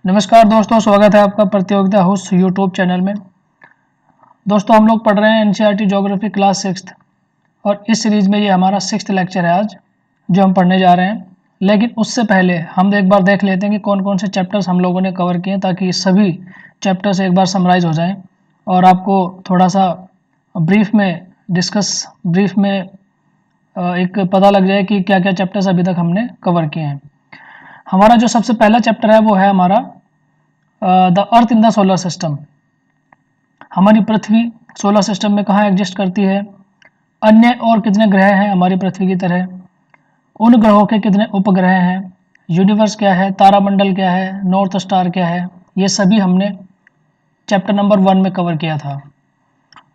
नमस्कार दोस्तों, स्वागत है आपका प्रतियोगिता होस्ट यूट्यूब चैनल में। दोस्तों, हम लोग पढ़ रहे हैं एनसीईआरटी ज्योग्राफी क्लास 6th और इस सीरीज में ये हमारा 6th लेक्चर है आज जो हम पढ़ने जा रहे हैं। लेकिन उससे पहले हम एक बार देख लेते हैं कि कौन कौन से चैप्टर्स हम लोगों ने कवर किए, ताकि सभी चैप्टर्स एक बार समराइज हो जाएं और आपको थोड़ा सा ब्रीफ में एक पता लग जाए कि क्या क्या चैप्टर्स अभी तक हमने कवर किए हैं। हमारा जो सबसे पहला चैप्टर है वो है हमारा the earth in the solar system. हमारी पृथ्वी सोलर सिस्टम में कहाँ एग्जिस्ट करती है, अन्य और कितने ग्रह हैं हमारी पृथ्वी की तरह, उन ग्रहों के कितने उपग्रह हैं, यूनिवर्स क्या है, तारामंडल क्या है, नॉर्थ स्टार क्या है, ये सभी हमने चैप्टर नंबर 1 में कवर किया था।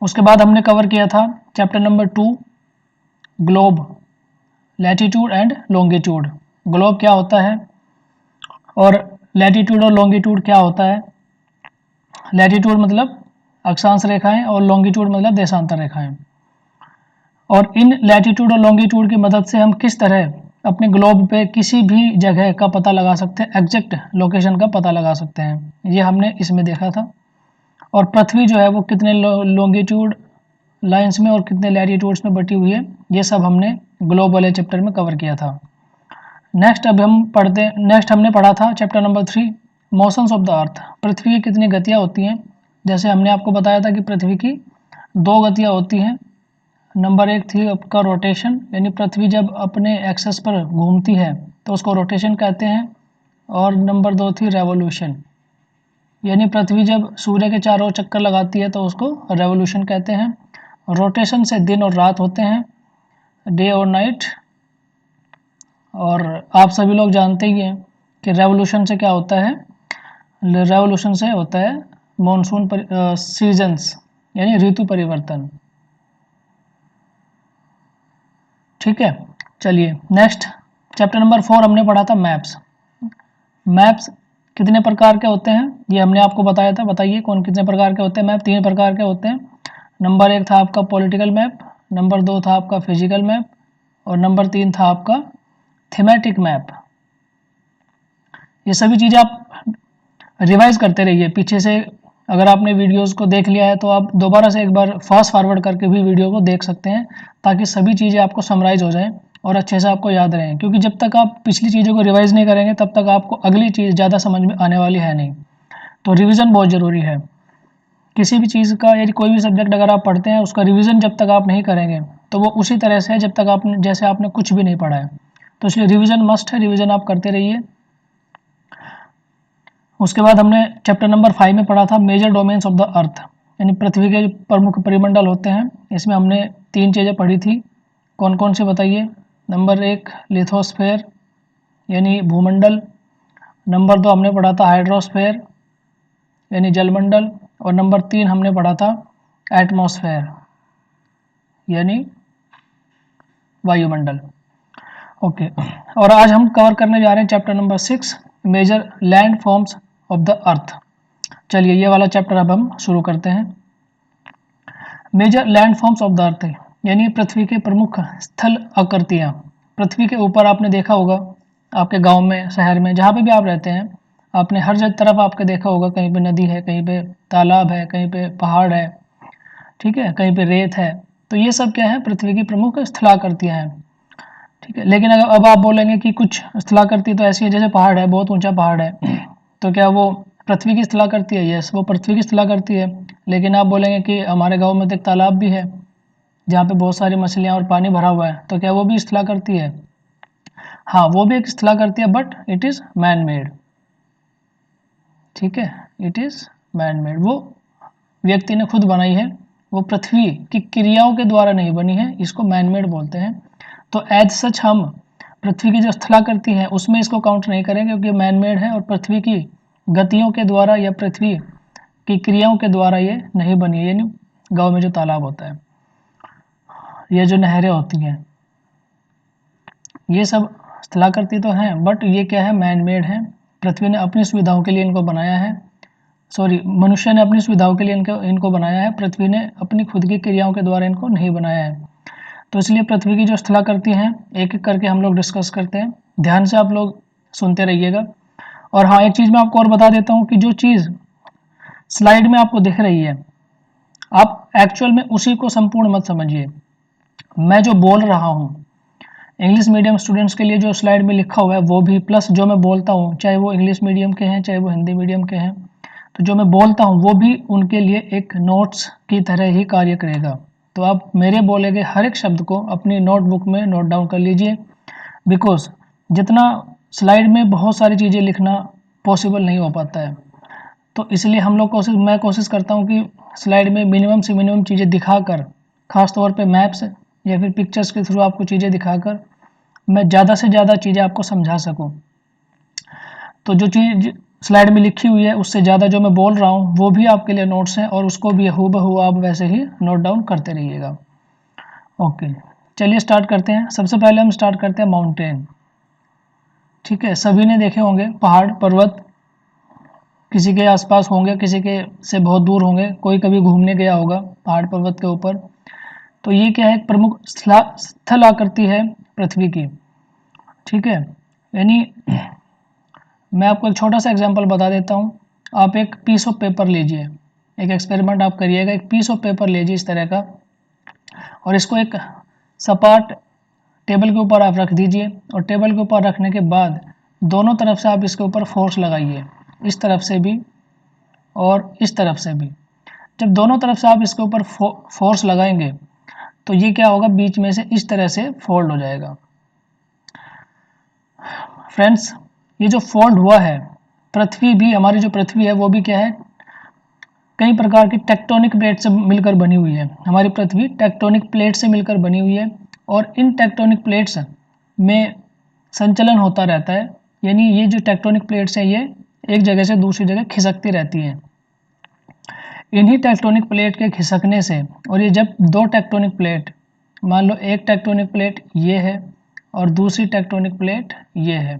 उसके बाद हमने कवर किया था chapter number 2 globe, latitude and longitude. Globe क्या होता है और लैटिट्यूड और लॉन्गिट्यूड क्या होता है। लैटिट्यूड मतलब अक्षांश रेखाएं और लॉन्गिट्यूड मतलब देशांतर रेखाएं। और इन लैटिट्यूड और लॉन्गिट्यूड की मदद से हम किस तरह अपने ग्लोब पे किसी भी जगह का पता लगा सकते हैं, एग्जैक्ट लोकेशन का पता लगा सकते हैं, ये हमने इसमें देखा था। और पृथ्वी जो है वो कितने लॉन्गिट्यूड लाइंस में और कितने लैटिट्यूड्स में बटी हुई है, ये सब हमने ग्लोब वाले चैप्टर में कवर किया था। नेक्स्ट हमने पढ़ा था chapter number 3 motions of the earth. पृथ्वी की कितनी गतियाँ होती हैं। जैसे हमने आपको बताया था कि पृथ्वी की 2 गतियाँ होती हैं। नंबर 1 थी आपका रोटेशन, यानी पृथ्वी जब अपने एक्सेस पर घूमती है तो उसको रोटेशन कहते हैं। और नंबर 2 थी रेवोल्यूशन, यानी पृथ्वी जब सूर्य के चारों ओर चक्कर लगाती है तो उसको रेवोल्यूशन कहते हैं। रोटेशन से दिन और रात होते हैं, डे और नाइट। और आप सभी लोग जानते ही हैं कि रेवोल्यूशन से क्या होता है। रेवोल्यूशन से होता है मॉनसून सीजन्स, यानी ऋतु परिवर्तन। ठीक है, चलिए नेक्स्ट चैप्टर नंबर 4 हमने पढ़ा था मैप्स। मैप्स कितने प्रकार के होते हैं ये हमने आपको बताया था। बताइए कौन कितने प्रकार के होते हैं मैप। 3 प्रकार के होते हैं। नंबर 1 था आपका पॉलिटिकल मैप, नंबर 2 था आपका फिजिकल मैप और नंबर 3 था आपका थीमेटिक मैप। ये सभी चीज़ें आप रिवाइज करते रहिए पीछे से। अगर आपने वीडियोस को देख लिया है तो आप दोबारा से एक बार फास्ट फॉरवर्ड करके भी वीडियो को देख सकते हैं, ताकि सभी चीज़ें आपको समराइज हो जाएं और अच्छे से आपको याद रहें। क्योंकि जब तक आप पिछली चीज़ों को रिवाइज नहीं करेंगे तब तक आपको अगली चीज़ ज़्यादा समझ में आने वाली है नहीं। तो रिविज़न बहुत ज़रूरी है किसी भी चीज़ का। यदि कोई भी सब्जेक्ट अगर आप पढ़ते हैं उसका रिविज़न जब तक आप नहीं करेंगे तो वो उसी तरह से है जब तक आपने जैसे आपने कुछ भी नहीं पढ़ा है। तो इसलिए रिविज़न मस्ट है, रिविज़न आप करते रहिए। उसके बाद हमने चैप्टर नंबर 5 में पढ़ा था major domains of the earth, यानी पृथ्वी के प्रमुख परिमंडल होते हैं। इसमें हमने 3 चीज़ें पढ़ी थी। कौन कौन से बताइए। नंबर 1 लिथोस्फेयर यानी भूमंडल, नंबर 2 हमने पढ़ा था हाइड्रोस्फेयर यानी जलमंडल, और नंबर 3 हमने पढ़ा था एटमॉस्फेयर यानी वायुमंडल। ओके, और आज हम कवर करने जा रहे हैं chapter number 6 major landforms of the earth. चलिए ये वाला चैप्टर अब हम शुरू करते हैं। Major landforms of the earth यानी पृथ्वी के प्रमुख स्थल आकृतियाँ। पृथ्वी के ऊपर आपने देखा होगा, आपके गांव में, शहर में, जहाँ पे भी आप रहते हैं, आपने हर जगह तरफ आपके देखा होगा, कहीं पे नदी है, कहीं पे तालाब है, कहीं पे पहाड़ है, ठीक है, कहीं पे रेत है। तो ये सब क्या है, पृथ्वी की प्रमुख स्थलाकृतियाँ हैं। ठीक है, लेकिन अगर अब आप बोलेंगे कि कुछ स्थलाकृति तो ऐसी है जैसे पहाड़ है, बहुत ऊंचा पहाड़ है, तो क्या वो पृथ्वी की स्थलाकृति है? यस, वो पृथ्वी की स्थलाकृति है। लेकिन आप बोलेंगे कि हमारे गांव में तो एक तालाब भी है जहाँ पे बहुत सारी मछलियाँ और पानी भरा हुआ है, तो क्या वो भी स्थलाकृति है? हाँ, वो भी एक स्थलाकृति है, but it is man made. ठीक है, इट इज़ मैन मेड, वो व्यक्ति ने खुद बनाई है, वो पृथ्वी की क्रियाओं के द्वारा नहीं बनी है, इसको मैन मेड बोलते हैं। तो एज सच हम पृथ्वी की जो स्थलाकृति है उसमें इसको काउंट नहीं करेंगे, क्योंकि मैन मेड है और पृथ्वी की गतियों के द्वारा या पृथ्वी की क्रियाओं के द्वारा ये नहीं बनी है। यानी गांव में जो तालाब होता है, ये जो नहरें होती हैं, ये सब स्थलाकृति तो हैं, बट ये क्या है, मैन मेड है। पृथ्वी ने अपनी सुविधाओं के लिए इनको बनाया है, मनुष्य ने अपनी सुविधाओं के लिए इनको बनाया है। पृथ्वी ने अपनी खुद की क्रियाओं के द्वारा इनको नहीं बनाया है। तो इसलिए पृथ्वी की जो स्थलाकृति हैं एक एक करके हम लोग डिस्कस करते हैं। ध्यान से आप लोग सुनते रहिएगा। और हाँ, एक चीज़ मैं आपको और बता देता हूँ कि जो चीज़ स्लाइड में आपको दिख रही है, आप एक्चुअल में उसी को संपूर्ण मत समझिए। मैं जो बोल रहा हूँ, इंग्लिश मीडियम स्टूडेंट्स के लिए जो स्लाइड में लिखा हुआ है वो भी, प्लस जो मैं बोलता हूँ, चाहे वो इंग्लिश मीडियम के हैं चाहे वो हिंदी मीडियम के हैं, तो जो मैं बोलता हूँ वो भी उनके लिए एक नोट्स की तरह ही कार्य करेगा। तो आप मेरे बोले गए हर एक शब्द को अपनी नोटबुक में नोट डाउन कर लीजिए, बिकॉज जितना स्लाइड में बहुत सारी चीज़ें लिखना पॉसिबल नहीं हो पाता है। तो इसलिए मैं कोशिश करता हूँ कि स्लाइड में मिनिमम से मिनिमम चीज़ें दिखाकर, खास तौर पे मैप्स या फिर पिक्चर्स के थ्रू आपको चीज़ें दिखाकर मैं ज़्यादा से ज़्यादा चीज़ें आपको समझा सकूँ। तो जो चीज़ स्लाइड में लिखी हुई है उससे ज़्यादा जो मैं बोल रहा हूँ वो भी आपके लिए नोट्स हैं, और उसको भी हूबहू आप वैसे ही नोट डाउन करते रहिएगा। ओके, चलिए स्टार्ट करते हैं। सबसे पहले हम स्टार्ट करते हैं माउंटेन। ठीक है, सभी ने देखे होंगे पहाड़ पर्वत, किसी के आसपास होंगे, किसी के से बहुत दूर होंगे, कोई कभी घूमने गया होगा पहाड़ पर्वत के ऊपर। तो ये क्या है, एक प्रमुख स्थल आकृति है पृथ्वी की। ठीक है, यानी मैं आपको एक छोटा सा एग्जांपल बता देता हूँ। आप एक पीस ऑफ पेपर लीजिए, एक एक्सपेरिमेंट आप करिएगा। एक पीस ऑफ पेपर लीजिए इस तरह का, और इसको एक सपाट टेबल के ऊपर आप रख दीजिए, और टेबल के ऊपर रखने के बाद दोनों तरफ से आप इसके ऊपर फोर्स लगाइए, इस तरफ से भी और इस तरफ से भी। जब दोनों तरफ से आप इसके ऊपर फोर्स लगाएंगे तो ये क्या होगा, बीच में से इस तरह से फोल्ड हो जाएगा। फ्रेंड्स, ये जो फोल्ड हुआ है, पृथ्वी भी, हमारी जो पृथ्वी है वो भी क्या है, कई प्रकार की टेक्टोनिक प्लेट से मिलकर बनी हुई है। हमारी पृथ्वी टेक्टोनिक प्लेट से मिलकर बनी हुई है, और इन टेक्टोनिक प्लेट्स में संचलन होता रहता है। यानी ये जो टेक्टोनिक प्लेट्स हैं ये एक जगह से दूसरी जगह खिसकती रहती हैं। इन्हीं टेक्टोनिक प्लेट के खिसकने से, और ये जब दो टेक्टोनिक प्लेट, मान लो एक टेक्टोनिक प्लेट ये है और दूसरी टेक्टोनिक प्लेट ये है,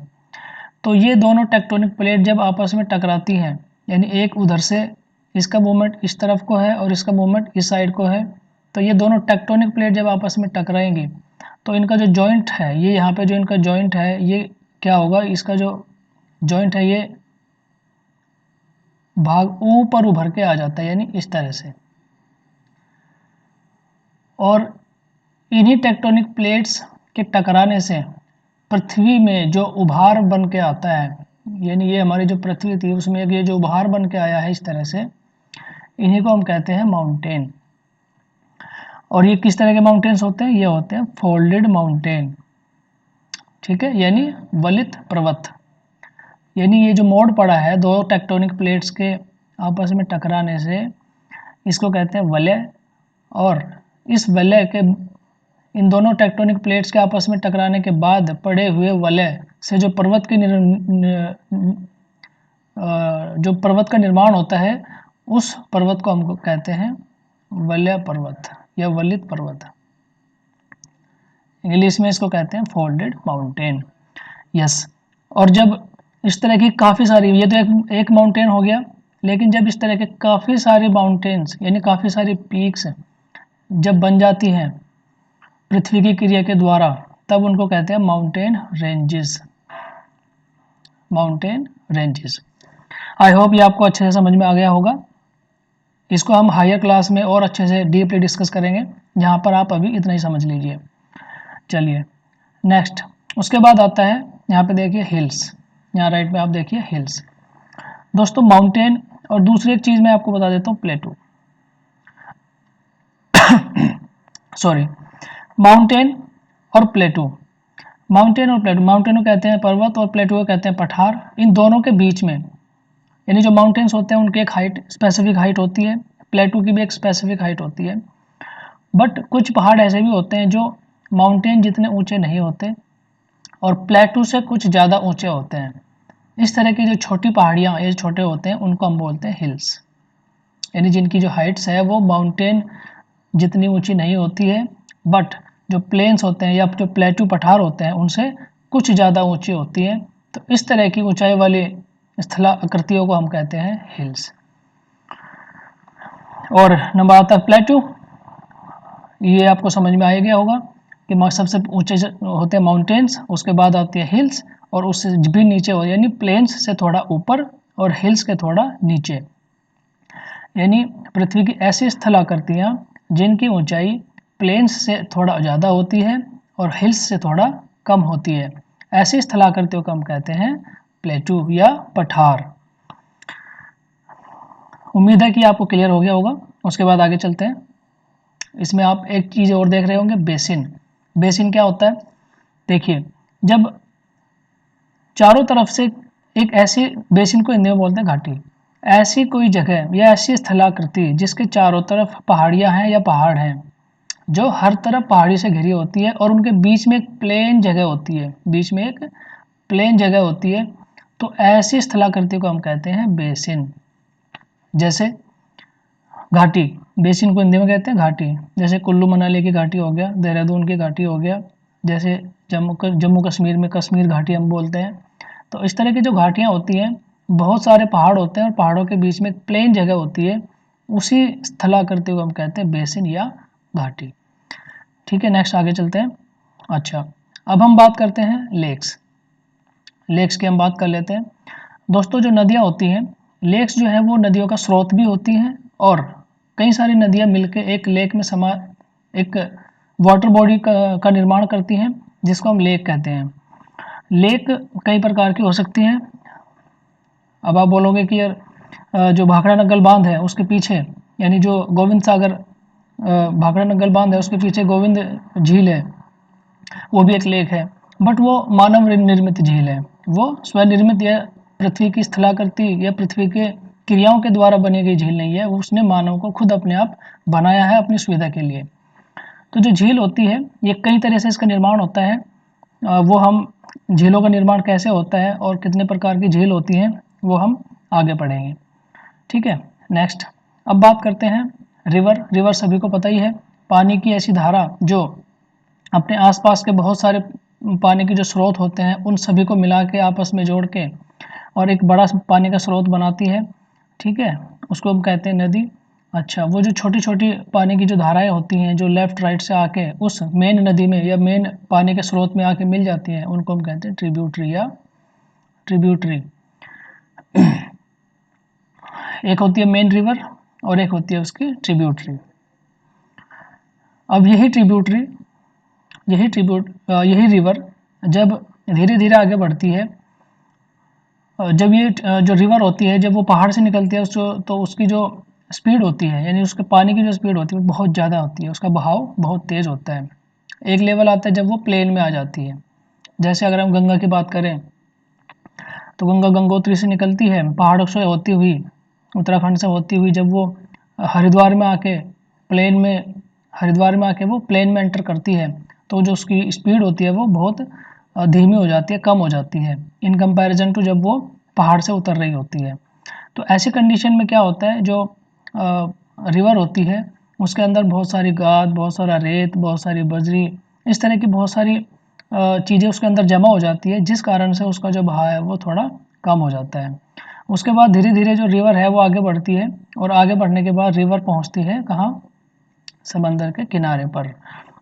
तो ये दोनों टेक्टोनिक प्लेट जब आपस में टकराती हैं, यानी एक उधर से, इसका मूवमेंट इस तरफ को है और इसका मूवमेंट इस साइड को है, तो ये दोनों टेक्टोनिक प्लेट जब आपस में टकराएंगी तो इनका जो जॉइंट है, ये यहाँ पे जो इनका जॉइंट है, ये क्या होगा, इसका जो जॉइंट है ये भाग ऊपर उभर के आ जाता है, यानी इस तरह से। और इन्हीं टेक्टोनिक प्लेट्स के टकराने से पृथ्वी में जो उभार बन के आता है, यानी ये हमारी जो पृथ्वी थी उसमें ये जो उभार बन के आया है इस तरह से, इन्हीं को हम कहते हैं माउंटेन। और ये किस तरह के माउंटेन्स होते हैं, ये होते हैं फोल्डेड माउंटेन। ठीक है, यानी वलित पर्वत। यानी ये जो मोड़ पड़ा है दो टेक्टोनिक प्लेट्स के आपस में टकराने से, इसको कहते हैं वलय। और इस वलय के, इन दोनों टेक्टोनिक प्लेट्स के आपस में टकराने के बाद पड़े हुए वलय से जो पर्वत का निर्माण होता है, उस पर्वत को हम कहते हैं वलय पर्वत या वलित पर्वत। इंग्लिश में इसको कहते हैं फोल्डेड माउंटेन। यस, और जब इस तरह की काफ़ी सारी, ये तो एक माउंटेन हो गया, लेकिन जब इस तरह के काफ़ी सारे माउंटेन्स यानी काफ़ी सारी पीक्स जब बन जाती हैं पृथ्वी की क्रिया के द्वारा, तब उनको कहते हैं mountain ranges. Mountain ranges. I hope ये आपको अच्छे से समझ में आ गया होगा। इसको हम हायर क्लास में और अच्छे से डीपली डिस्कस करेंगे, यहाँ पर आप अभी इतना ही समझ लीजिए। चलिए नेक्स्ट, उसके बाद आता है यहाँ पे देखिए हिल्स, यहाँ राइट में आप देखिए हिल्स। दोस्तों माउंटेन और दूसरी एक चीज़ मैं आपको बता देता हूँ, प्लेटू। सॉरी, माउंटेन और प्लेटू। माउंटेन और प्लेटू, माउंटेन को कहते हैं पर्वत और प्लेटू को कहते हैं पठार। इन दोनों के बीच में, यानी जो माउंटेन्स होते हैं उनकी एक हाइट, स्पेसिफिक हाइट होती है, प्लेटू की भी एक स्पेसिफिक हाइट होती है। बट कुछ पहाड़ ऐसे भी होते हैं जो माउंटेन जितने ऊंचे नहीं होते और प्लेटू से कुछ ज़्यादा ऊंचे होते हैं। इस तरह की जो छोटी पहाड़ियाँ, ये छोटे होते हैं, उनको हम बोलते हैं हिल्स। यानी जिनकी जो हाइट्स है वो माउंटेन जितनी ऊंची नहीं होती है, बट जो प्लेन्स होते हैं या जो प्लेटू पठार होते हैं उनसे कुछ ज़्यादा ऊंची होती है। तो इस तरह की ऊंचाई वाली स्थलाकृतियों को हम कहते हैं हिल्स। और नंबर आता है प्लेटू। ये आपको समझ में आ गया होगा कि सबसे ऊंचे होते हैं माउंटेन्स, उसके बाद आती है हिल्स, और उससे भी नीचे हो, यानी प्लेन्स से थोड़ा ऊपर और हिल्स के थोड़ा नीचे, यानी पृथ्वी की ऐसी स्थलाकृतियाँ जिनकी ऊंचाई प्लेन्स से थोड़ा ज़्यादा होती है और हिल्स से थोड़ा कम होती है, ऐसी स्थलाकृतियों को हम कहते हैं प्लेटू या पठार। उम्मीद है कि आपको क्लियर हो गया होगा। उसके बाद आगे चलते हैं। इसमें आप एक चीज़ और देख रहे होंगे, बेसिन। बेसिन क्या होता है? देखिए, जब चारों तरफ से एक ऐसी, बेसिन को हिंदी में बोलते हैं घाटी, ऐसी कोई जगह या ऐसी स्थलाकृति जिसके चारों तरफ पहाड़ियाँ हैं या पहाड़ हैं, जो हर तरफ पहाड़ी से घिरी होती है और उनके बीच में एक प्लेन जगह होती है, बीच में एक प्लेन जगह होती है, तो ऐसी स्थलाकृति को हम कहते हैं बेसिन। जैसे घाटी, बेसिन को हिंदी में कहते हैं घाटी। जैसे कुल्लू मनाली की घाटी हो गया, देहरादून की घाटी हो गया, जैसे जम्मू कश्मीर में कश्मीर घाटी हम बोलते हैं। तो इस तरह की जो घाटियाँ होती हैं, बहुत सारे पहाड़ होते हैं और पहाड़ों के बीच में एक प्लेन जगह होती है, उसी स्थलाकृति को हम कहते हैं बेसिन या घाटी। ठीक है, नेक्स्ट आगे चलते हैं। अच्छा, अब हम बात करते हैं लेक्स। लेक्स की हम बात कर लेते हैं। दोस्तों, जो नदियाँ होती हैं, लेक्स जो है वो नदियों का स्रोत भी होती हैं और कई सारी नदियाँ मिलकर एक लेक में एक वाटर बॉडी का निर्माण करती हैं, जिसको हम लेक कहते हैं। लेक कई प्रकार की हो सकती हैं। अब आप बोलोगे कि यार जो भाखड़ा नंगल बांध है उसके पीछे, यानी जो गोविंद सागर भाखड़ा नंगल बांध है उसके पीछे गोविंद झील है, वो भी एक लेक है, बट वो मानव निर्मित झील है। वो स्वनिर्मित या पृथ्वी की स्थलाकृति या पृथ्वी के क्रियाओं के द्वारा बनी गई झील नहीं है, उसने मानव को खुद अपने आप बनाया है अपनी सुविधा के लिए। तो जो झील होती है, ये कई तरह से इसका निर्माण होता है। वो हम झीलों का निर्माण कैसे होता है और कितने प्रकार की झील होती हैं, वो हम आगे पढ़ेंगे। ठीक है, नेक्स्ट अब बात करते हैं रिवर। रिवर सभी को पता ही है, पानी की ऐसी धारा जो अपने आसपास के बहुत सारे पानी के जो स्रोत होते हैं उन सभी को मिला के आपस में जोड़ के और एक बड़ा पानी का स्रोत बनाती है। ठीक है, उसको हम कहते हैं नदी। अच्छा, वो जो छोटी छोटी पानी की जो धाराएं होती हैं जो लेफ्ट राइट से आके उस मेन नदी में या मेन पानी के स्रोत में आके मिल जाती हैं, उनको हम कहते हैं ट्रिब्यूटरी या ट्रिब्यूटरी। एक होती है मेन रिवर और एक होती है उसकी ट्रिब्यूटरी। अब यही रिवर जब धीरे धीरे आगे बढ़ती है, जब ये जो रिवर होती है, जब वो पहाड़ से निकलती है तो उसकी जो स्पीड होती है, यानी उसके पानी की जो स्पीड होती है वो बहुत ज़्यादा होती है, उसका बहाव बहुत तेज़ होता है। एक लेवल आता है जब वो प्लेन में आ जाती है। जैसे अगर हम गंगा की बात करें तो गंगा गंगोत्री से निकलती है, पहाड़ों से होती हुई, उत्तराखंड से होती हुई, जब वो हरिद्वार में आके वो प्लेन में एंटर करती है, तो जो उसकी स्पीड होती है वो बहुत धीमी हो जाती है, कम हो जाती है इन कंपैरिजन टू जब वो पहाड़ से उतर रही होती है। तो ऐसी कंडीशन में क्या होता है, जो रिवर होती है उसके अंदर बहुत सारी गाद, बहुत सारा रेत, बहुत सारी बजरी, इस तरह की बहुत सारी चीज़ें उसके अंदर जमा हो जाती है, जिस कारण से उसका जो बहाव है वो थोड़ा कम हो जाता है। उसके बाद धीरे धीरे जो रिवर है वो आगे बढ़ती है और आगे बढ़ने के बाद रिवर पहुंचती है कहाँ? समंदर के किनारे पर।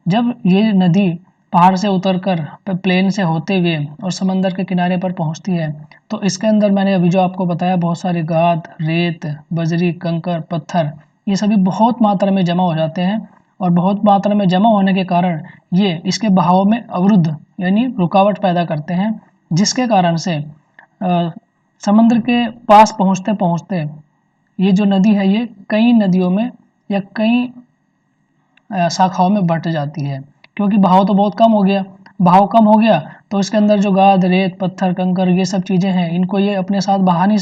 जब ये नदी पहाड़ से उतरकर प्लेन से होते हुए और समंदर के किनारे पर पहुंचती है, तो इसके अंदर मैंने अभी जो आपको बताया बहुत सारी गाद, रेत, बजरी, कंकर, पत्थर, ये सभी बहुत मात्रा में जमा हो जाते हैं और बहुत मात्रा में जमा होने के कारण ये इसके बहाव में अवरुद्ध यानी रुकावट पैदा करते हैं, जिसके कारण से समंदर के पास पहुँचते पहुँचते ये जो नदी है ये कई नदियों में या कई शाखाओं में बट जाती है, क्योंकि बहाव तो बहुत कम हो गया। बहाव कम हो गया तो इसके अंदर जो गाद, रेत, पत्थर, कंकर, ये सब चीज़ें हैं, इनको ये अपने साथ बहा नहीं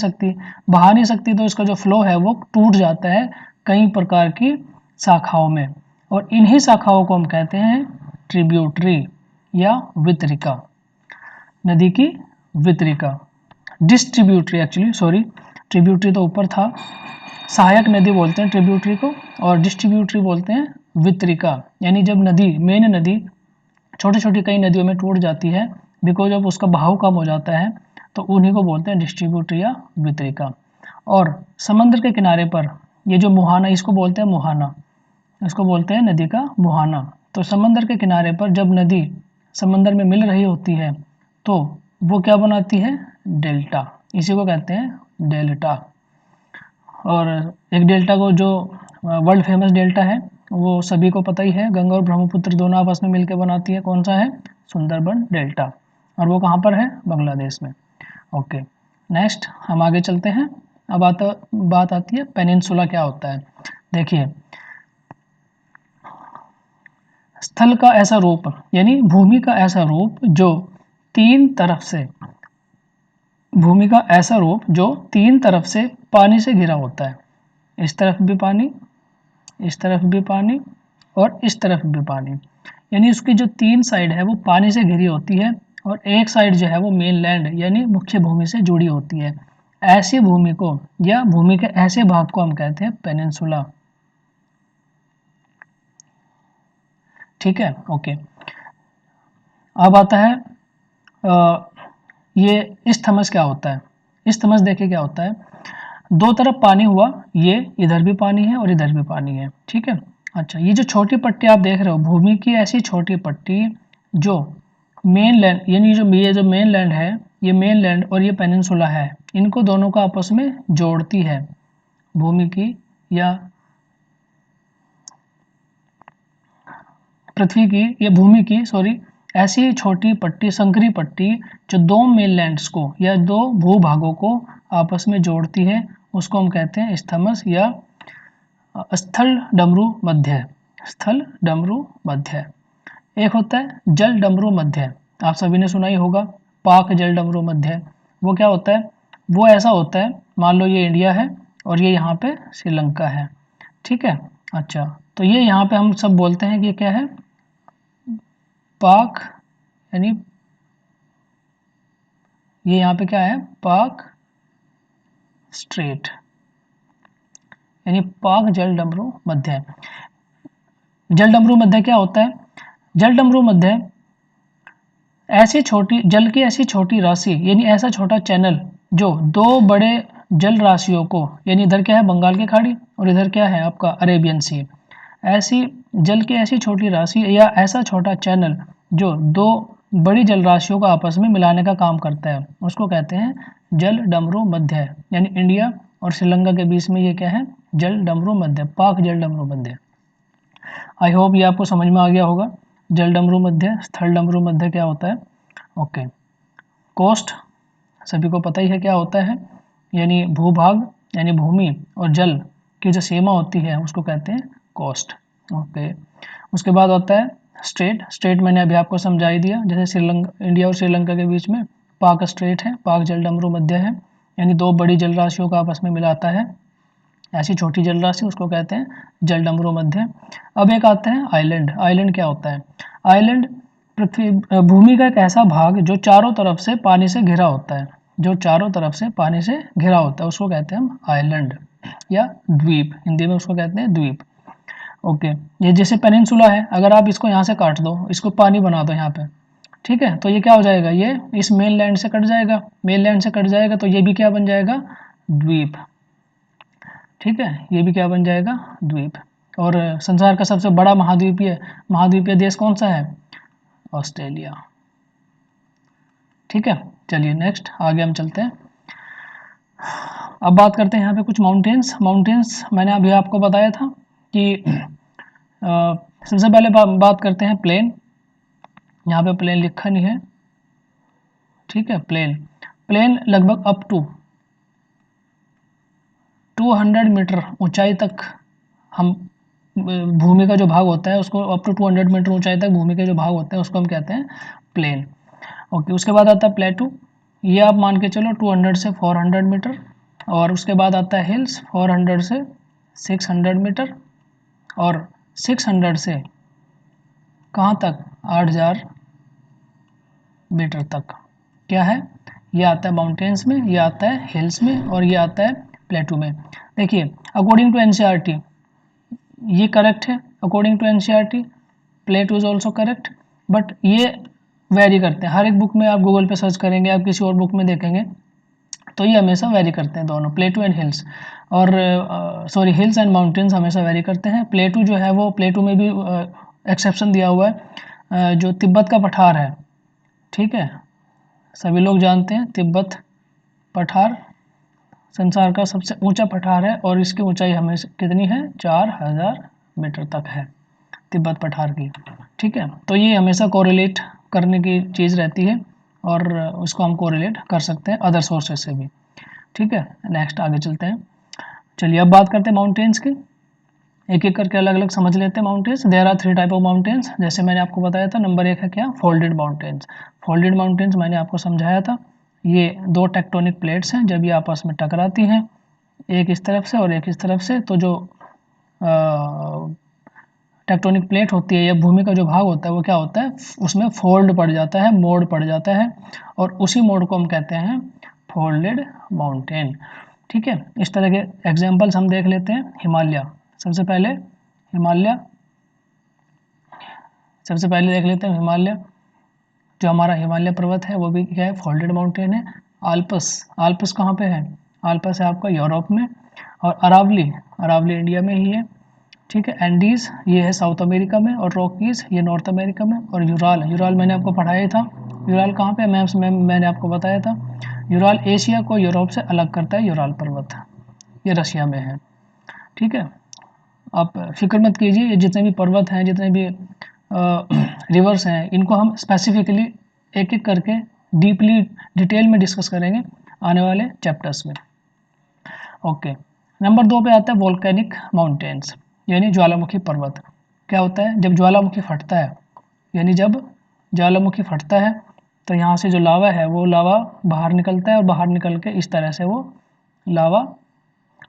सकती, तो इसका जो फ्लो है वो टूट जाता है कई प्रकार की शाखाओं में, और इन्हीं शाखाओं को हम कहते हैं ट्रिब्यूटरी या वितरिका, नदी की वितरिका। डिस्ट्रीब्यूटरी, एक्चुअली सॉरी, ट्रिब्यूटरी तो ऊपर था। सहायक नदी बोलते हैं ट्रिब्यूटरी को और डिस्ट्रीब्यूटरी बोलते हैं वितरिका। यानी जब मेन नदी छोटी छोटी कई नदियों में टूट जाती है बिकॉज ऑफ उसका बहाव कम हो जाता है, तो उन्हीं को बोलते हैं डिस्ट्रीब्यूटरी या वितरिका। और समंदर के किनारे पर ये जो मुहाना, इसको बोलते हैं मुहाना, इसको बोलते हैं नदी का मुहाना। तो समंदर के किनारे पर जब नदी समंदर में मिल रही होती है तो वो क्या बनाती है, डेल्टा, इसी को कहते हैं डेल्टा। और एक डेल्टा को जो वर्ल्ड फेमस डेल्टा है वो सभी को पता ही है, गंगा और ब्रह्मपुत्र दोनों आपस में मिलकर बनाती है, कौन सा है, सुंदरबन डेल्टा, और वो कहाँ पर है, बांग्लादेश में। ओके, नेक्स्ट हम आगे चलते हैं। अब बात आती है पेनिनसुला क्या होता है। देखिए, स्थल का ऐसा रूप यानी भूमि का ऐसा रूप जो तीन तरफ से भूमि का ऐसा रूप जो तीन तरफ से पानी से घिरा होता है, इस तरफ भी पानी, इस तरफ भी पानी और इस तरफ भी पानी, यानी उसकी जो तीन साइड है वो पानी से घिरी होती है और एक साइड जो है वो मेन लैंड यानी मुख्य भूमि से जुड़ी होती है। ऐसी भूमि को या भूमि के ऐसे भाग को हम कहते हैं पेनिनसुला। ठीक है, ओके। अब आता है ये इस्थमस क्या होता है। इस्थमस देखिए क्या होता है, दो तरफ पानी हुआ, ये इधर भी पानी है और इधर भी पानी है, ठीक है। अच्छा, ये जो छोटी पट्टी आप देख रहे हो, भूमि की ऐसी छोटी पट्टी जो मेन लैंड यानी ये जो मेन लैंड है, ये मेन लैंड और ये पेनिनसुला है, इनको दोनों को आपस में जोड़ती है। भूमि की या पृथ्वी की या भूमि की सॉरी ऐसी छोटी पट्टी, संकरी पट्टी जो दो मेन लैंड्स को या दो भूभागों को आपस में जोड़ती है, उसको हम कहते हैं इस्थमस या स्थल डमरू मध्य। स्थल डमरू मध्य। एक होता है जल डमरू मध्य, आप सभी ने सुना ही होगा, पाक जल डमरू मध्य। वो क्या होता है, वो ऐसा होता है, मान लो ये इंडिया है और ये यहाँ पे श्रीलंका है, ठीक है। अच्छा, तो ये यहाँ पे हम सब बोलते हैं कि ये क्या है, पाक, यानी ये यहाँ पे क्या है, पाक स्ट्रेट, यानी पाक जल डमरू मध्य। जल डमरू मध्य क्या होता है, जल डमरू मध्य ऐसी छोटी जल की ऐसी छोटी राशि यानी ऐसा छोटा चैनल जो दो बड़े जल राशियों को, यानी इधर क्या है बंगाल की खाड़ी और इधर क्या है आपका अरेबियन सी, ऐसी जल की ऐसी छोटी राशि या ऐसा छोटा चैनल जो दो बड़ी जल राशियों को आपस में मिलाने का काम करता है, उसको कहते हैं जल डमरू मध्य। यानी इंडिया और श्रीलंका के बीच में ये क्या है, जल डमरू मध्य, पाक जल डमरू मध्य। आई होप ये आपको समझ में आ गया होगा, जल डमरू मध्य, स्थल डमरू मध्य क्या होता है। ओके, कोस्ट सभी को पता ही है क्या होता है, यानी भूभाग यानी भूमि और जल की जो सीमा होती है उसको कहते हैं कोस्ट। ओके, उसके बाद होता है स्ट्रेट। स्ट्रेट मैंने अभी आपको समझा ही दिया, जैसे श्रीलंका, इंडिया और श्रीलंका के बीच में पाक स्ट्रेट है, पाक जल डमरू मध्य है, यानी दो बड़ी जल राशियों को आपस में मिलाता है, ऐसी छोटी जल राशि उसको कहते हैं जल डमरू मध्य। अब एक आता है आइलैंड। आइलैंड क्या होता है, आइलैंड पृथ्वी भूमि का एक ऐसा भाग जो चारों तरफ से पानी से घिरा होता है, जो चारों तरफ से पानी से घिरा होता है उसको कहते हैं हम आइलैंड या द्वीप, हिंदी में उसको कहते हैं द्वीप। ओके, ये जैसे पेनिनसुला है, अगर आप इसको यहाँ से काट दो, इसको पानी बना दो यहाँ पे, ठीक है, तो ये क्या हो जाएगा, ये इस मेन लैंड से कट जाएगा, मेन लैंड से कट जाएगा तो ये भी क्या बन जाएगा, द्वीप। ठीक है, ये भी क्या बन जाएगा, द्वीप। और संसार का सबसे बड़ा महाद्वीपीय देश कौन सा है, ऑस्ट्रेलिया। ठीक है, चलिए नेक्स्ट आगे हम चलते हैं। अब बात करते हैं यहाँ पे कुछ माउंटेन्स। माउंटेन्स मैंने अभी आपको बताया था कि सबसे पहले बात करते हैं प्लेन। यहाँ पे प्लेन लिखा नहीं है, ठीक है। प्लेन, प्लेन लगभग अप टू 200 मीटर ऊंचाई तक हम भूमि का जो भाग होता है उसको अप टू 200 मीटर ऊंचाई तक भूमि के जो भाग होते हैं उसको हम कहते हैं प्लेन। ओके, उसके बाद आता है प्लेटू, ये आप मान के चलो 200 से 400 मीटर। और उसके बाद आता है हिल्स, 400 से 600 मीटर। और 600 से कहाँ तक, 8000 मीटर तक क्या है, ये आता है माउंटेन्स में, ये आता है हिल्स में और ये आता है प्लेटू में। देखिए, अकॉर्डिंग टू एनसीईआरटी ये करेक्ट है, according to NCERT plateau is also correct, but ये वेरी करते हैं। हर एक बुक में आप गूगल पे सर्च करेंगे, आप किसी और बुक में देखेंगे तो ये हमेशा वेरी करते हैं दोनों, प्लेटू एंड हिल्स। और सॉरी, हिल्स एंड माउंटेन्स हमेशा वेरी करते हैं। प्लेटू जो है वो, प्लेटू में भी एक्सेप्शन दिया हुआ है, जो तिब्बत का पठार है, ठीक है, सभी लोग जानते हैं तिब्बत पठार संसार का सबसे ऊंचा पठार है और इसकी ऊंचाई हमेशा कितनी है, 4000 मीटर तक है तिब्बत पठार की। ठीक है, तो ये हमेशा कोरिलेट करने की चीज़ रहती है और उसको हम कोरिलेट कर सकते हैं अदर सोर्सेज से भी। ठीक है, नेक्स्ट आगे चलते हैं। चलिए अब बात करते हैं माउंटेन्स की, एक एक करके अलग अलग समझ लेते हैं mountains. There are 3 type of mountains, जैसे मैंने आपको बताया था। नंबर 1 है क्या, फोल्डेड माउंटेन्स। फोल्डेड माउंटेन्स मैंने आपको समझाया था, ये 2 टेक्टोनिक प्लेट्स हैं, जब ये आपस में टकराती हैं एक इस तरफ से और एक इस तरफ से, तो जो टेक्टोनिक प्लेट होती है या भूमि का जो भाग होता है वो क्या होता है, उसमें फोल्ड पड़ जाता है, मोड़ पड़ जाता है, और उसी मोड़ को हम कहते हैं फोल्डेड माउंटेन। ठीक है, इस तरह के एग्जांपल्स हम देख लेते हैं। हिमालय, सबसे पहले देख लेते हैं हिमालय। जो हमारा हिमालय पर्वत है वो भी क्या है, फोल्डेड माउंटेन है। आल्प्स कहाँ पे है, आल्प्स है आपका यूरोप में, और अरावली इंडिया में ही है। ठीक है, एंडीज ये है साउथ अमेरिका में, और रॉकीज ये नॉर्थ अमेरिका में, और यूराल मैंने आपको पढ़ाया था। यूराल कहाँ पे है, मैंने आपको बताया था। यूराल एशिया को यूरोप से अलग करता है, यूराल पर्वत ये रशिया में है। ठीक है, आप फिक्र मत कीजिए, ये जितने भी पर्वत हैं, जितने भी रिवर्स हैं, इनको हम स्पेसिफिकली एक एक करके डीपली डिटेल में डिस्कस करेंगे आने वाले चैप्टर्स में। ओके, नंबर 2 पे आता है वोल्केनिक माउंटेन्स, यानी ज्वालामुखी पर्वत। क्या होता है, जब ज्वालामुखी फटता है, यानी जब ज्वालामुखी फटता है तो यहाँ से जो लावा है वो लावा बाहर निकलता है, और बाहर निकल के इस तरह से वो लावा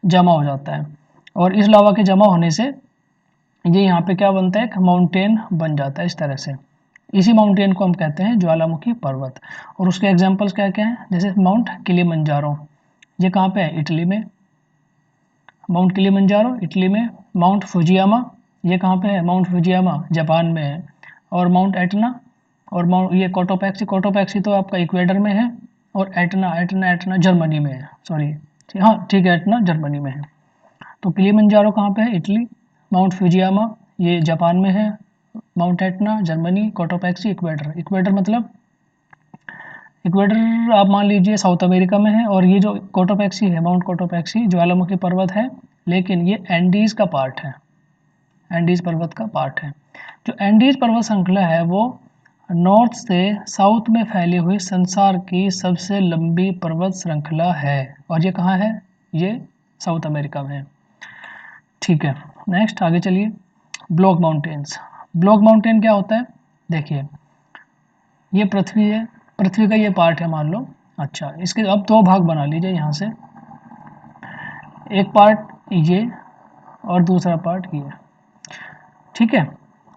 जमा हो जाता है, और इस लावा के जमा होने से ये यहाँ पे क्या बनता है, एक माउंटेन बन जाता है इस तरह से। इसी माउंटेन को हम कहते हैं ज्वालामुखी पर्वत। और उसके एग्जांपल्स क्या क्या हैं, जैसे माउंट किलिमंजारो, ये कहाँ पे है, इटली में। माउंट किलिमंजारो इटली में। माउंट फुजियामा ये कहाँ पे है, माउंट फुजियामा जापान में है। और माउंट एटना और माउंट ये कोटोपैक्सी तो आपका इक्वेडर में है, और एटना जर्मनी में है, सॉरी, हाँ ठीक है, एटना जर्मनी में है। तो किलिमंजारो कहाँ पे है, इटली। माउंट फुजियामा ये जापान में है। Mount Etna Germany. Cotopaxi Ecuador मतलब इक्वेडर आप मान लीजिए साउथ अमेरिका में है। और ये जो कोटोपैक्सी है, माउंट कोटोपैक्सी ज्वालामुखी पर्वत है, लेकिन ये एंडीज का पार्ट है, एंडीज पर्वत का पार्ट है। जो एंडीज पर्वत श्रृंखला है वो नॉर्थ से साउथ में फैली हुई संसार की सबसे लंबी पर्वत श्रृंखला है, और ये कहाँ है, ये साउथ अमेरिका में है। ठीक है, नेक्स्ट आगे चलिए। Block mountains. ब्लॉक माउंटेन क्या होता है, देखिए ये पृथ्वी है, पृथ्वी का ये पार्ट है मान लो। अच्छा, इसके अब 2 भाग बना लीजिए यहाँ से, एक पार्ट ये और दूसरा पार्ट ये। ठीक है,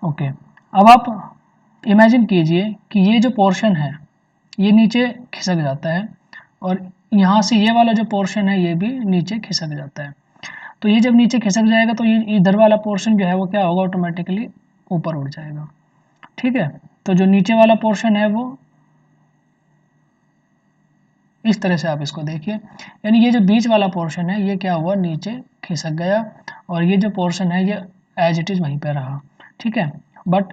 ओके। अब आप इमेजिन कीजिए कि ये जो पोर्शन है ये नीचे खिसक जाता है, और यहाँ से ये वाला जो पोर्शन है ये भी नीचे खिसक जाता है। तो ये जब नीचे खिसक जाएगा तो ये इधर वाला पोर्शन जो है वो क्या होगा, ऑटोमेटिकली ऊपर उठ जाएगा। ठीक है, तो जो नीचे वाला पोर्शन है वो इस तरह से आप इसको देखिए, यानी ये जो बीच वाला पोर्शन है ये क्या हुआ, नीचे खिसक गया, और ये जो पोर्शन है ये एज इट इज़ वहीं पे रहा। ठीक है, बट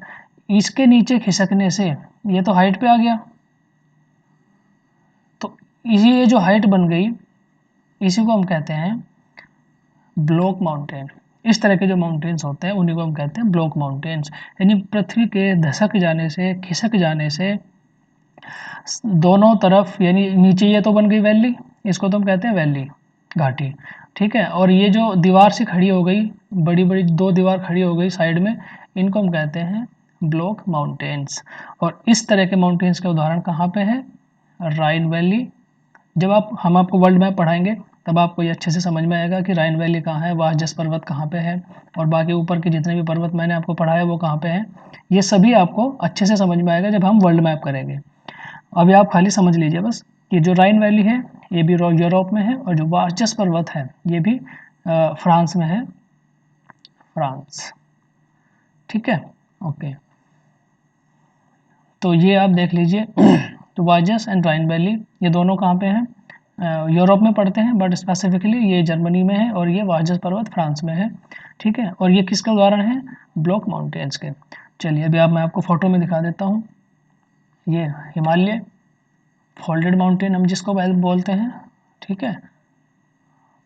इसके नीचे खिसकने से ये तो हाइट पे आ गया, तो ये जो हाइट बन गई इसी को हम कहते हैं ब्लॉक माउंटेन। इस तरह के जो माउंटेन्स होते हैं उन्हीं को हम कहते हैं ब्लॉक माउंटेन्स, यानी पृथ्वी के धसक जाने से, खिसक जाने से दोनों तरफ, यानी नीचे ये तो बन गई वैली, इसको तो हम कहते हैं वैली, घाटी। ठीक है, और ये जो दीवार से खड़ी हो गई, बड़ी बड़ी 2 दीवार खड़ी हो गई साइड में, इनको हम कहते हैं ब्लॉक माउंटेन्स। और इस तरह के माउंटेन्स के उदाहरण कहाँ पे हैं, राइन वैली। जब हम आपको वर्ल्ड मैप पढ़ाएंगे तब आपको ये अच्छे से समझ में आएगा कि राइन वैली कहाँ है, वासजस पर्वत कहाँ पे है, और बाकी ऊपर के जितने भी पर्वत मैंने आपको पढ़ाया वो कहाँ पे हैं। ये सभी आपको अच्छे से समझ में आएगा जब हम वर्ल्ड मैप करेंगे। अभी आप खाली समझ लीजिए बस कि जो राइन वैली है ये भी यूरोप में है, और जो वासजस पर्वत है ये भी फ्रांस में है, फ्रांस। ठीक है, ओके, तो ये आप देख लीजिए। तो वासजस एंड राइन वैली ये दोनों कहाँ पे हैं, यूरोप में पड़ते हैं, बट स्पेसिफिकली ये जर्मनी में है, और ये वासजस पर्वत फ्रांस में है। ठीक है, और ये किसका उदाहरण है, ब्लॉक माउंटेन्स के। चलिए अभी मैं आपको फोटो में दिखा देता हूँ। ये हिमालय, फोल्डेड माउंटेन हम जिसको बोलते हैं, ठीक है,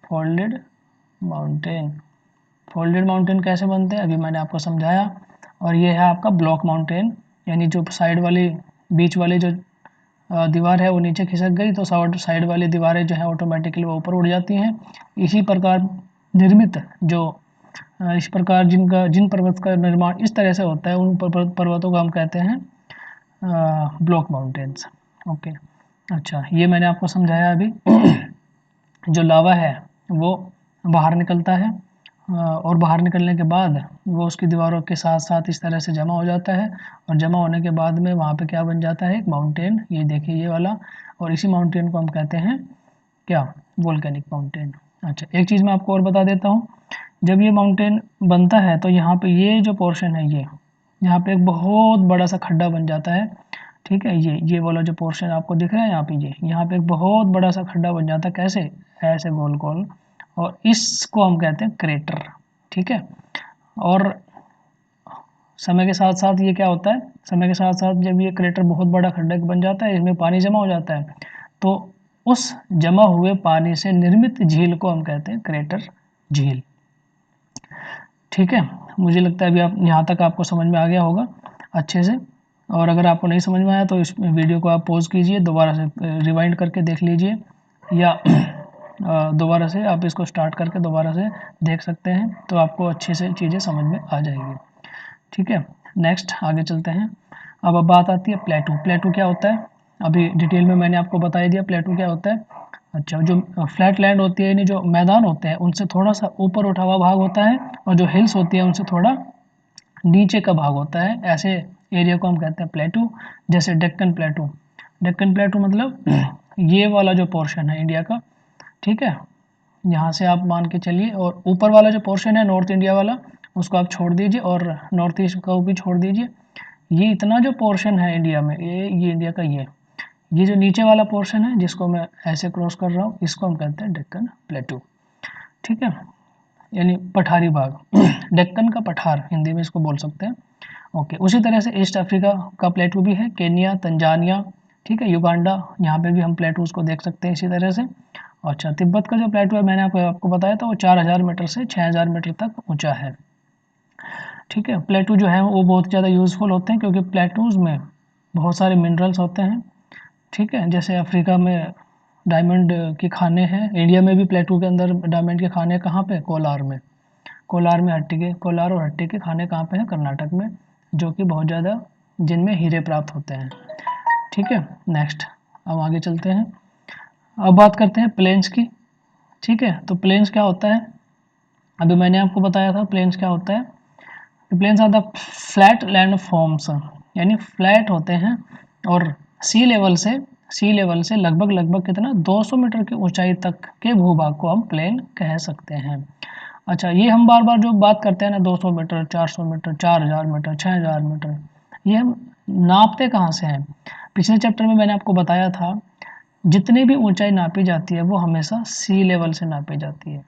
फोल्डेड माउंटेन। फोल्डेड माउंटेन कैसे बनते हैं अभी मैंने आपको समझाया। और ये है आपका ब्लॉक माउंटेन, यानी जो साइड वाली बीच वाली जो दीवार है वो नीचे खिसक गई तो साइड वाली दीवारें जो है ऑटोमेटिकली वो ऊपर उड़ जाती हैं। इसी प्रकार निर्मित जो इस प्रकार जिन पर्वत का निर्माण इस तरह से होता है उन पर्वतों को हम कहते हैं ब्लॉक माउंटेन्स। ओके, अच्छा ये मैंने आपको समझाया अभी। जो लावा है वो बाहर निकलता है और बाहर निकलने के बाद वो उसकी दीवारों के साथ साथ इस तरह से जमा हो जाता है और जमा होने के बाद में वहाँ पे क्या बन जाता है, एक माउंटेन। ये देखिए ये वाला, और इसी माउंटेन को हम कहते हैं क्या, वोल्केनिक माउंटेन। अच्छा एक चीज़ मैं आपको और बता देता हूँ, जब ये माउंटेन बनता है तो यहाँ पे ये जो पोर्शन है ये यहाँ पे एक बहुत बड़ा सा खड्डा बन जाता है, ठीक है। ये वाला जो पोर्शन आपको दिख रहा है यहाँ पे, ये यहाँ पे एक बहुत बड़ा सा खड्डा बन जाता है। कैसे, ऐसे गोल गोल, और इसको हम कहते हैं क्रेटर, ठीक है। और समय के साथ साथ ये क्या होता है, समय के साथ साथ जब ये क्रेटर बहुत बड़ा खड्डा बन जाता है, इसमें पानी जमा हो जाता है, तो उस जमा हुए पानी से निर्मित झील को हम कहते हैं क्रेटर झील, ठीक है। मुझे लगता है अभी आप यहाँ तक आपको समझ में आ गया होगा अच्छे से। और अगर आपको नहीं समझ में आया तो इस वीडियो को आप पॉज कीजिए, दोबारा से रिवाइंड करके देख लीजिए, या दोबारा से आप इसको स्टार्ट करके दोबारा से देख सकते हैं, तो आपको अच्छे से चीज़ें समझ में आ जाएगी, ठीक है। नेक्स्ट आगे चलते हैं। अब बात आती है प्लेटू। प्लेटू क्या होता है, अभी डिटेल में मैंने आपको बता ही दिया प्लेटू क्या होता है। अच्छा, जो फ्लैट लैंड होती है, यानी जो मैदान होते हैं उनसे थोड़ा सा ऊपर उठा हुआ भाग होता है, और जो हिल्स होती है उनसे थोड़ा नीचे का भाग होता है, ऐसे एरिया को हम कहते हैं प्लेटू। जैसे डेक्कन प्लेटू, डेक्कन प्लेटू मतलब ये वाला जो पोर्शन है इंडिया का, ठीक है, यहाँ से आप मान के चलिए, और ऊपर वाला जो पोर्शन है नॉर्थ इंडिया वाला उसको आप छोड़ दीजिए, और नॉर्थ ईस्ट को भी छोड़ दीजिए। ये इतना जो पोर्शन है इंडिया में, ये इंडिया का ये जो नीचे वाला पोर्शन है जिसको मैं ऐसे क्रॉस कर रहा हूँ, इसको हम कहते हैं डेक्कन प्लेटू, ठीक है, यानी पठारी भाग। डेक्कन का पठार हिंदी में इसको बोल सकते हैं। ओके, उसी तरह से ईस्ट अफ्रीका का प्लेटू भी है, केनिया, तंजानिया, ठीक है, युगांडा, यहाँ पे भी हम प्लेटूज को देख सकते हैं इसी तरह से। अच्छा, तिब्बत का जो प्लेटू है मैंने आपको बताया था वो 4000 मीटर से 6000 मीटर तक ऊंचा है, ठीक है। प्लेटू जो है वो बहुत ज़्यादा यूज़फुल होते हैं क्योंकि प्लेटूज में बहुत सारे मिनरल्स होते हैं, ठीक है। जैसे अफ्रीका में डायमंड की खाने हैं, इंडिया में भी प्लेटू के अंदर डायमंड के खाने कहाँ पे, कोलार में। कोलार और हट्टी के खाने कहाँ पे हैं, कर्नाटक में, जो कि बहुत ज़्यादा जिनमें हीरे प्राप्त होते हैं, ठीक है। नेक्स्ट अब आगे चलते हैं। अब बात करते हैं प्लेन्स की, ठीक है। तो प्लेन्स क्या होता है, अभी मैंने आपको बताया था प्लेन्स क्या होता है। Plains are the flat landforms, यानी फ्लैट होते हैं, और सी लेवल से लगभग कितना 200 मीटर की ऊंचाई तक के भूभाग को हम प्लेन कह सकते हैं। अच्छा, ये हम बार बार जो बात करते हैं ना, 200 मीटर, 400 मीटर, 4000 मीटर, 6000 मीटर, ये हम नापते कहाँ से हैं। पिछले चैप्टर में मैंने आपको बताया था, जितनी भी ऊंचाई नापी जाती है वो हमेशा सी लेवल से नापी जाती है।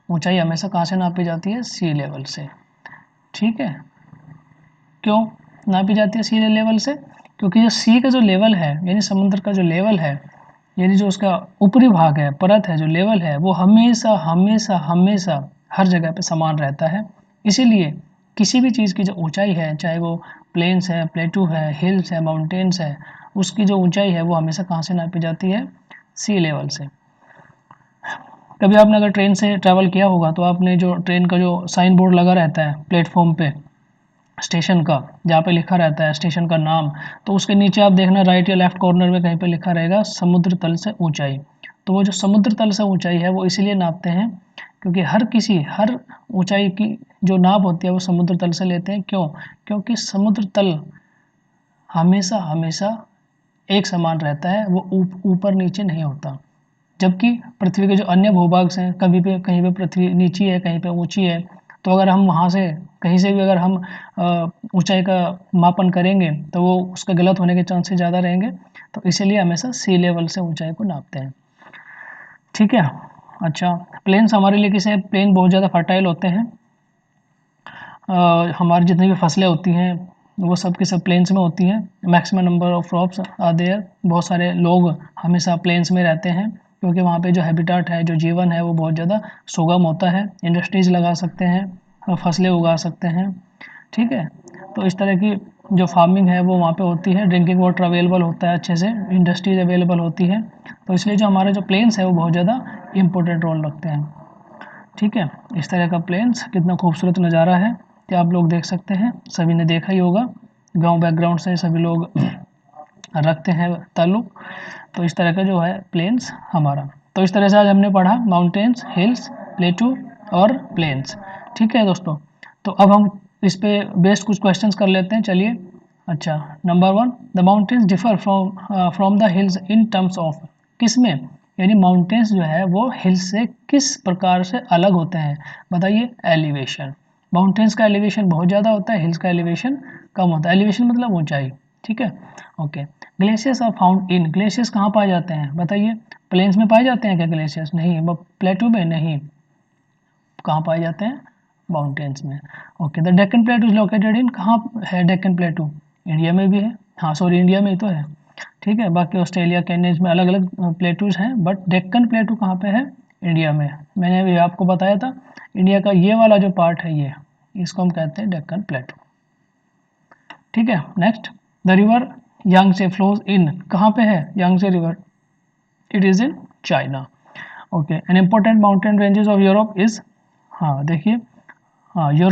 ऊंचाई हमेशा कहाँ से नापी जाती है, सी लेवल से, ठीक है। क्यों नापी जाती है सी लेवल से, क्योंकि जो सी का जो लेवल है, यानी समुद्र का जो लेवल है, यानी जो उसका ऊपरी भाग है, परत है, जो लेवल है, वो हमेशा हमेशा हमेशा हर जगह पे समान रहता है। इसीलिए किसी भी चीज़ की जो ऊंचाई है, चाहे वो प्लेन्स है, प्लेटू है, हिल्स है, माउंटेन्स है, उसकी जो ऊंचाई है वो हमेशा कहाँ से नापी जाती है, सी लेवल से। कभी आपने अगर ट्रेन से ट्रैवल किया होगा तो आपने जो ट्रेन का जो साइन बोर्ड लगा रहता है प्लेटफॉर्म पे, स्टेशन का, जहाँ पे लिखा रहता है स्टेशन का नाम, तो उसके नीचे आप देखना राइट या लेफ्ट कॉर्नर में कहीं पे लिखा रहेगा समुद्र तल से ऊंचाई। तो वो जो समुद्र तल से ऊंचाई है वो इसीलिए नापते हैं क्योंकि हर ऊंचाई की जो नाप होती है वो समुद्र तल से लेते हैं। क्यों, क्योंकि समुद्र तल हमेशा हमेशा एक समान रहता है, वो ऊपर नीचे नहीं होता। जबकि पृथ्वी के जो अन्य भूभाग हैं, कहीं पे पृथ्वी नीची है, कहीं पे ऊंची है, तो अगर हम वहाँ से कहीं से भी अगर हम ऊंचाई का मापन करेंगे तो वो उसका गलत होने के चांसेस ज़्यादा रहेंगे। तो इसीलिए हमेशा सी लेवल से ऊंचाई को नापते हैं, ठीक है। अच्छा, प्लेन्स हमारे लिए किसे, प्लेन बहुत ज़्यादा फर्टाइल होते हैं, हमारी जितनी भी फसलें होती हैं वो सब के सब प्लेन्स में होती हैं। Maximum number of crops are there, बहुत सारे लोग हमेशा प्लेन्स में रहते हैं क्योंकि वहाँ पे जो हैबिटाट है, जो जीवन है, वो बहुत ज़्यादा सुगम होता है। इंडस्ट्रीज लगा सकते हैं और फसलें उगा सकते हैं, ठीक है। तो इस तरह की जो फार्मिंग है वो वहाँ पे होती है। ड्रिंकिंग वाटर अवेलेबल होता है अच्छे से, इंडस्ट्रीज अवेलेबल होती है। तो इसलिए जो हमारे जो प्लेन्स है वो बहुत ज़्यादा इम्पोर्टेंट रोल रखते हैं, ठीक है। इस तरह का प्लेन्स कितना खूबसूरत नज़ारा है कि आप लोग देख सकते हैं, सभी ने देखा ही होगा। गांव बैकग्राउंड से सभी लोग रखते हैं ताल्लुक। तो इस तरह का जो है प्लेन्स हमारा। तो इस तरह से आज हमने पढ़ा माउंटेन्स, हिल्स, प्लेटू और प्लेन्स, ठीक है दोस्तों। तो अब हम इस पे बेस्ड कुछ क्वेश्चंस कर लेते हैं, चलिए। अच्छा, number 1, the mountains differ from the hills in terms of, किस में, यानी माउंटेन्स जो है वो हिल्स से किस प्रकार से अलग होते हैं, बताइए। एलिवेशन, माउंटेन्स का एलिवेशन बहुत ज़्यादा होता है, हिल्स का एलिवेशन कम होता है। एलिवेशन मतलब ऊंचाई, ठीक है, okay. Glaciers are found in, glaciers कहाँ पाए जाते हैं, बताइए। प्लेन्स में पाए जाते हैं क्या ग्लेशियर्स, नहीं। प्लेटू में नहीं, कहाँ पाए जाते हैं, माउंटेन्स में, okay. The Deccan प्लेटू is located in, कहाँ है डेक्कन प्लेटू, इंडिया में भी है, हाँ सॉरी इंडिया में ही तो है, ठीक है। बाकी ऑस्ट्रेलिया, कैनेडा में अलग अलग प्लेटूज हैं, बट डेक्कन प्लेटू कहाँ पे है, इंडिया में। मैंने अभी आपको बताया था, इंडिया का ये वाला जो पार्ट है ये, इसको हम कहते हैं डेक्कन प्लेटू, ठीक है। Next, the river यांगसे flows in, कहाँ पे है यांगसे river, it is in China, okay. An important mountain ranges of Europe is, हाँ देखिए, हाँ यूरोप